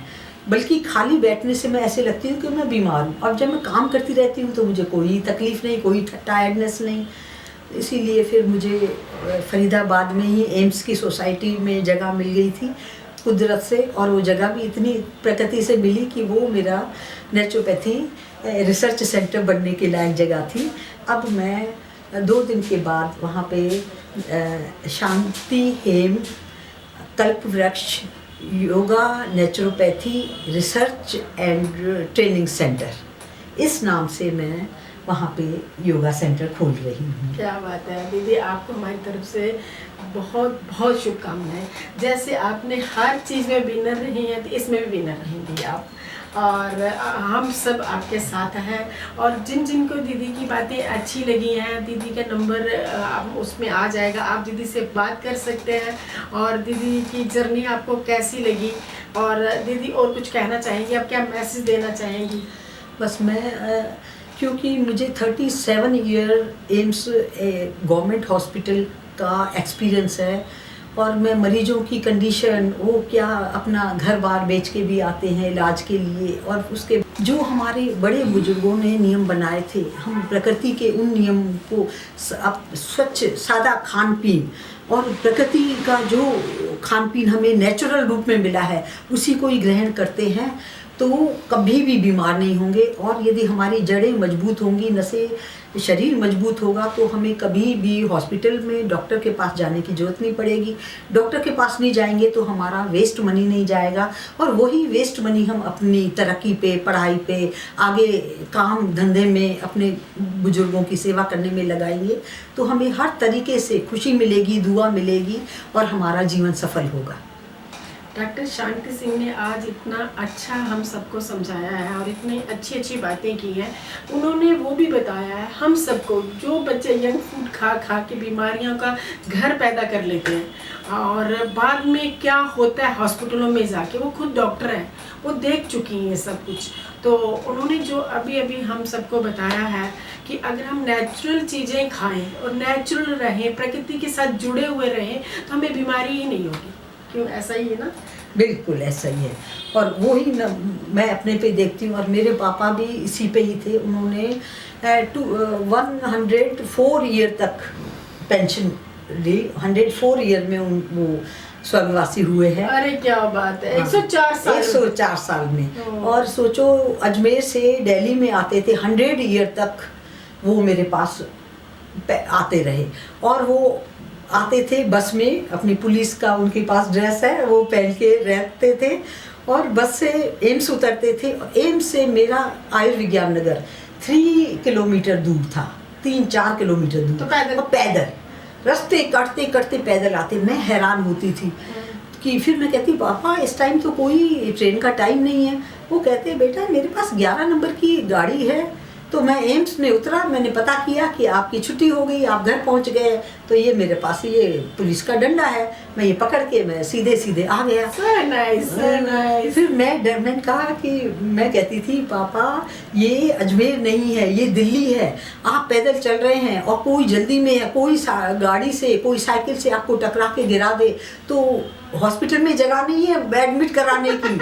बल्कि खाली बैठने से मैं ऐसे लगती हूँ कि मैं बीमार हूँ। और जब मैं काम करती रहती हूँ तो मुझे कोई तकलीफ़ नहीं, कोई टायर्डनेस नहीं। इसीलिए फिर मुझे फरीदाबाद में ही एम्स की सोसाइटी में जगह मिल गई थी कुदरत से, और वो जगह भी इतनी प्रकृति से मिली कि वो मेरा नेचुरोपैथी रिसर्च सेंटर बनने के लायक जगह थी। अब मैं 2 दिन के बाद वहाँ पे शांति हेम कल्प वृक्ष yoga naturopathy research and training centre, इस नाम से मैं वहाँ पे योगा सेंटर खोल रही हूँ। क्या बात है दीदी, आपको हमारी तरफ से बहुत बहुत शुभकामनाएं। जैसे आपने हर चीज़ में विनर रही हैं, तो इसमें भी विनर रहेंगी आप, और हम सब आपके साथ हैं। और जिन जिन को दीदी की बातें अच्छी लगी हैं, दीदी का नंबर उसमें आ जाएगा, आप दीदी से बात कर सकते हैं। और दीदी की जर्नी आपको कैसी लगी, और दीदी और कुछ कहना चाहेंगी, आप क्या मैसेज देना चाहेंगी? बस मैं क्योंकि मुझे 37 ईयर एम्स गवर्नमेंट हॉस्पिटल का एक्सपीरियंस है, और मैं मरीजों की कंडीशन, वो क्या अपना घर बार बेच के भी आते हैं इलाज के लिए, और उसके जो हमारे बड़े बुजुर्गों ने नियम बनाए थे, हम प्रकृति के उन नियम को स्वच्छ सादा खान पीन और प्रकृति का जो खान पीन हमें नेचुरल रूप में मिला है, उसी को ही ग्रहण करते हैं, तो कभी भी बीमार नहीं होंगे। और यदि हमारी जड़ें मजबूत होंगी, नसें, शरीर मजबूत होगा, तो हमें कभी भी हॉस्पिटल में डॉक्टर के पास जाने की ज़रूरत नहीं पड़ेगी। डॉक्टर के पास नहीं जाएंगे तो हमारा वेस्ट मनी नहीं जाएगा, और वही वेस्ट मनी हम अपनी तरक्की पे, पढ़ाई पे, आगे काम धंधे में अपने बुजुर्गों की सेवा करने में लगाएंगे, तो हमें हर तरीके से खुशी मिलेगी, दुआ मिलेगी, और हमारा जीवन सफल होगा। डॉक्टर शांति सिंह ने आज इतना अच्छा हम सबको समझाया है और इतनी अच्छी अच्छी बातें की हैं। उन्होंने वो भी बताया है हम सबको, जो बच्चे जंक फूड खा खा के बीमारियों का घर पैदा कर लेते हैं और बाद में क्या होता है हॉस्पिटलों में जाके, वो खुद डॉक्टर हैं, वो देख चुकी हैं ये सब कुछ। तो उन्होंने जो अभी अभी हम सबको बताया है कि अगर हम नेचुरल चीज़ें खाएं और नेचुरल रहें, प्रकृति के साथ जुड़े हुए रहें, तो हमें बीमारी ही नहीं होगी। क्यों, ऐसा ही है ना? बिल्कुल ऐसा ही है। और वो ही न, मैं अपने पे देखती हूँ, और मेरे पापा भी इसी पे ही थे। उन्होंने 104 ईयर तक पेंशन ली। 104 ईयर में वो स्वर्गवासी हुए हैं। अरे क्या बात है, 104 साल। 104 साल में। और सोचो, अजमेर से दिल्ली में आते थे, 100 ईयर तक वो मेरे पास आते रहे। और वो आते थे बस में, अपनी पुलिस का उनके पास ड्रेस है वो पहन के रहते थे, और बस से एम्स उतरते थे। एम्स से मेरा आयुर्विज्ञान नगर 3 किलोमीटर दूर था, 3-4 किलोमीटर दूर। तो पैदल? और पैदल रास्ते कटते कटते पैदल आते। मैं हैरान होती थी कि फिर मैं कहती, पापा इस टाइम तो कोई ट्रेन का टाइम नहीं है। वो कहते, बेटा मेरे पास 11 नंबर की गाड़ी है। तो मैं एम्स में उतरा, मैंने पता किया कि आपकी छुट्टी हो गई, आप घर पहुंच गए। तो ये मेरे पास ये पुलिस का डंडा है, मैं ये पकड़ के मैं सीधे सीधे आ गया। So nice, so nice. फिर मैंने कहा कि, मैं कहती थी, पापा ये अजमेर नहीं है, ये दिल्ली है। आप पैदल चल रहे हैं और कोई जल्दी में है, कोई गाड़ी से, कोई साइकिल से आपको टकरा के गिरा दे तो हॉस्पिटल में जगह नहीं है एडमिट कराने की,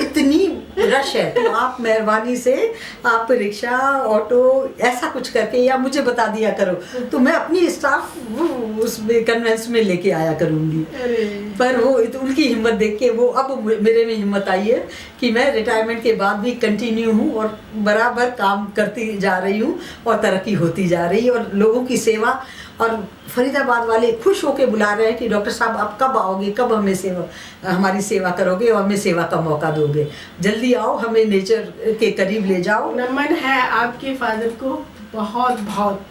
इतनी रश है। तो आप मेहरबानी से आप रिक्शा, ऑटो ऐसा कुछ करके या मुझे बता दिया करो, तो मैं अपनी स्टाफ उसमें कन्वेंस में लेके आया करूँगी। पर वो तो उनकी हिम्मत देख के, वो अब मेरे में हिम्मत आई है कि मैं रिटायरमेंट के बाद भी कंटिन्यू हूँ और बराबर काम करती जा रही हूँ और तरक्की होती जा रही है, और लोगों की सेवा। और फरीदाबाद वाले खुश होके बुला रहे हैं कि डॉक्टर साहब आप कब आओगे, कब हमारी सेवा करोगे और हमें सेवा का मौका दोगे, जल्दी आओ, हमें नेचर के करीब ले जाओ। नमन है आपके फादर को बहुत बहुत,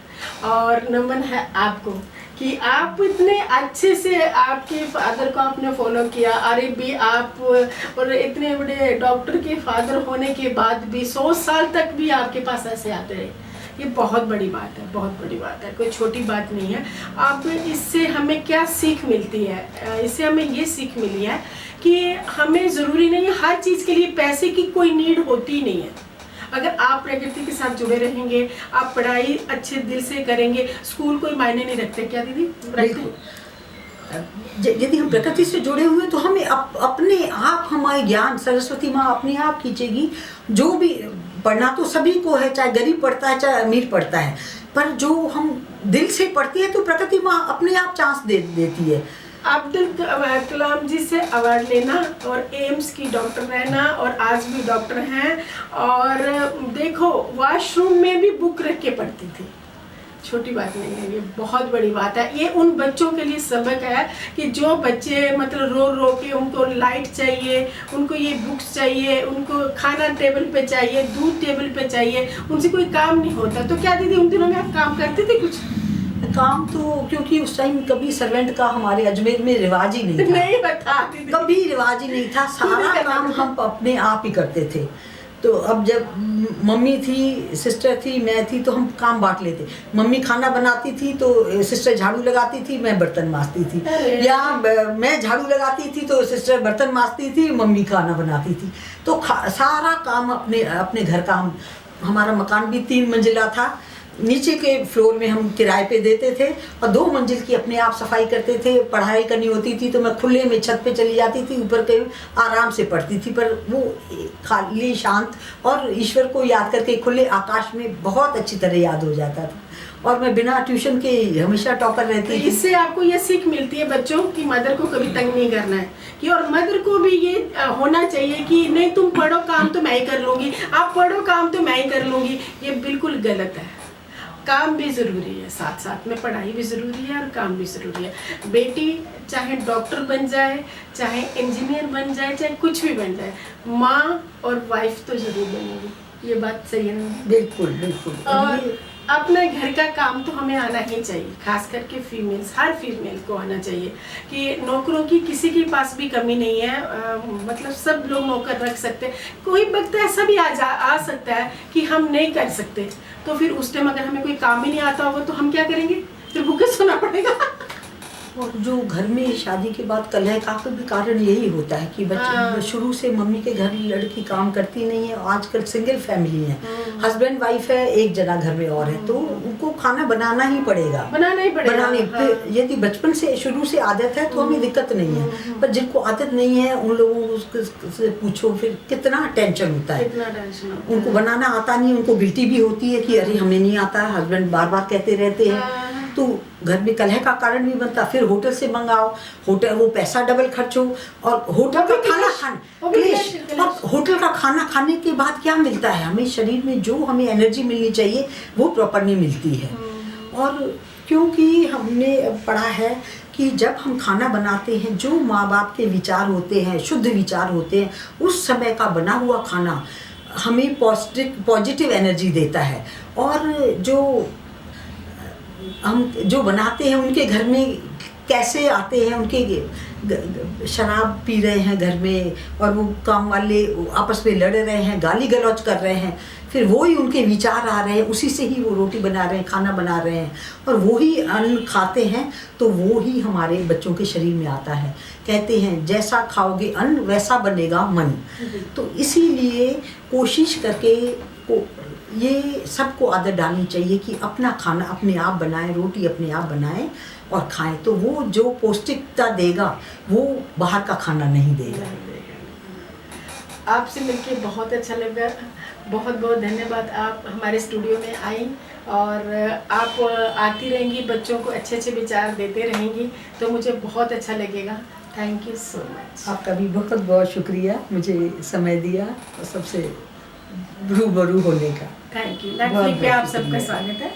और नमन है आपको कि आप इतने अच्छे से आपके फादर को आपने फॉलो किया। अरे भी आप, और इतने बड़े डॉक्टर के फादर होने के बाद भी 100 साल तक भी आपके पास ऐसे आते रहे, ये बहुत बड़ी बात है, बहुत बड़ी बात है, कोई छोटी बात नहीं है। आप इससे हमें क्या सीख मिलती है? इससे हमें ये सीख मिली है कि हमें ज़रूरी नहीं है हर चीज़ के लिए पैसे की कोई नीड होती नहीं है। अगर आप प्रकृति के साथ जुड़े रहेंगे, आप पढ़ाई अच्छे दिल से करेंगे, स्कूल कोई मायने नहीं रखते, क्या दीदी? यदि हम प्रकृति से जुड़े हुए तो हमें अपने आप, हमारे ज्ञान सरस्वती माँ अपने आप खींचेगी। जो भी पढ़ना तो सभी को है, चाहे गरीब पढ़ता है चाहे अमीर पढ़ता है, पर जो हम दिल से पढ़ते हैं तो प्रकृति माँ अपने आप चांस देती है। अब्दुल कलाम जी से अवार्ड लेना और एम्स की डॉक्टर रहना, और आज भी डॉक्टर हैं। और देखो, वॉशरूम में भी बुक रख के पढ़ती थी, छोटी बात नहीं है, ये बहुत बड़ी बात है। ये उन बच्चों के लिए सबक है कि जो बच्चे मतलब रो रो के उनको लाइट चाहिए, उनको ये बुक्स चाहिए, उनको खाना टेबल पे चाहिए, दूध टेबल पे चाहिए, उनसे कोई काम नहीं होता। तो क्या दीदी उन दिनों में आप काम करते थे कुछ? काम तो, क्योंकि उस टाइम कभी सर्वेंट का हमारे अजमेर में रिवाज ही नहीं था। नहीं बता दीदी, कभी रिवाज ही नहीं था, सारा काम हम अपने आप ही करते थे। तो अब जब मम्मी थी, सिस्टर थी, मैं थी, तो हम काम बांट लेते। मम्मी खाना बनाती थी तो सिस्टर झाड़ू लगाती थी, मैं बर्तन मांजती थी, या मैं झाड़ू लगाती थी तो सिस्टर बर्तन मांजती थी, मम्मी खाना बनाती थी। तो सारा काम अपने घर का हमारा मकान भी 3 मंजिला था। नीचे के फ्लोर में हम किराए पे देते थे और 2 मंजिल की अपने आप सफाई करते थे। पढ़ाई करनी होती थी तो मैं खुले में छत पे चली जाती थी, ऊपर के आराम से पढ़ती थी। पर वो खाली शांत और ईश्वर को याद करके खुले आकाश में बहुत अच्छी तरह याद हो जाता था, और मैं बिना ट्यूशन के हमेशा टॉपर रहती थी। इससे आपको ये सीख मिलती है बच्चों की मदर को कभी तंग नहीं करना है, कि और मदर को भी ये होना चाहिए कि नहीं तुम पढ़ो, काम तो मैं ही कर लूँगी, आप पढ़ो, काम तो मैं ही कर लूँगी। ये बिल्कुल गलत है। काम भी ज़रूरी है, साथ साथ में पढ़ाई भी ज़रूरी है और काम भी ज़रूरी है। बेटी चाहे डॉक्टर बन जाए, चाहे इंजीनियर बन जाए, चाहे कुछ भी बन जाए, माँ और वाइफ तो ज़रूर बनेगी। ये बात सही है ना? बिल्कुल बिल्कुल। और अपने घर का काम तो हमें आना ही चाहिए, खास करके फीमेल्स, हर फीमेल को आना चाहिए। कि नौकरों की किसी के पास भी कमी नहीं है, मतलब सब लोग नौकर रख सकते हैं। कोई वक्त ऐसा भी आ सकता है कि हम नहीं कर सकते, तो फिर उस टाइम अगर हमें कोई काम ही नहीं आता होगा तो हम क्या करेंगे? फिर भूखे सोना पड़ेगा। और जो घर में शादी के बाद कलह का भी कारण यही होता है कि बच्चे शुरू से मम्मी के घर लड़की काम करती नहीं है। आजकल सिंगल फैमिली है, हस्बैंड वाइफ है, एक जना घर में और है, तो उनको खाना बनाना ही पड़ेगा। यदि बचपन से शुरू से आदत है तो हमें दिक्कत नहीं है, पर जिनको आदत नहीं है उन लोगों से पूछो फिर कितना टेंशन होता है। उनको बनाना आता नहीं, उनको गिल्टी भी होती है कि अरे हमें नहीं आता है, हस्बैंड बार बार कहते रहते हैं, तो घर में कलह का कारण भी बनता। फिर होटल से मंगाओ, होटल वो पैसा डबल खर्च हो, और होटल का खाना खाने और होटल का खाना खाने के बाद क्या मिलता है हमें शरीर में, जो हमें एनर्जी मिलनी चाहिए वो प्रॉपर नहीं मिलती है। और क्योंकि हमने पढ़ा है कि जब हम खाना बनाते हैं, जो माँ बाप के विचार होते हैं, शुद्ध विचार होते हैं, उस समय का बना हुआ खाना हमें पॉजिटिव एनर्जी देता है। और जो हम जो बनाते हैं उनके घर में कैसे आते हैं, उनके शराब पी रहे हैं घर में, और वो काम वाले आपस में लड़ रहे हैं, गाली गलौज कर रहे हैं, फिर वो ही उनके विचार आ रहे हैं, उसी से ही वो रोटी बना रहे हैं, खाना बना रहे हैं, और वो ही अन्न खाते हैं, तो वो ही हमारे बच्चों के शरीर में आता है। कहते हैं जैसा खाओगे अन्न वैसा बनेगा मन। तो इसीलिए कोशिश करके ये सबको आदत डालनी चाहिए कि अपना खाना अपने आप बनाएं, रोटी अपने आप बनाएं और खाएं, तो वो जो पौष्टिकता देगा वो बाहर का खाना नहीं देगा। आपसे मिलके बहुत अच्छा लगा, बहुत बहुत धन्यवाद। आप हमारे स्टूडियो में आई और आप आती रहेंगी, बच्चों को अच्छे अच्छे विचार देते रहेंगी, तो मुझे बहुत अच्छा लगेगा। Thank you so much. आपका भी बहुत बहुत शुक्रिया, मुझे समय दिया और सबसे रूबरू होने का। Thank you. नेटफ्लिक्स पे आप सबका स्वागत है।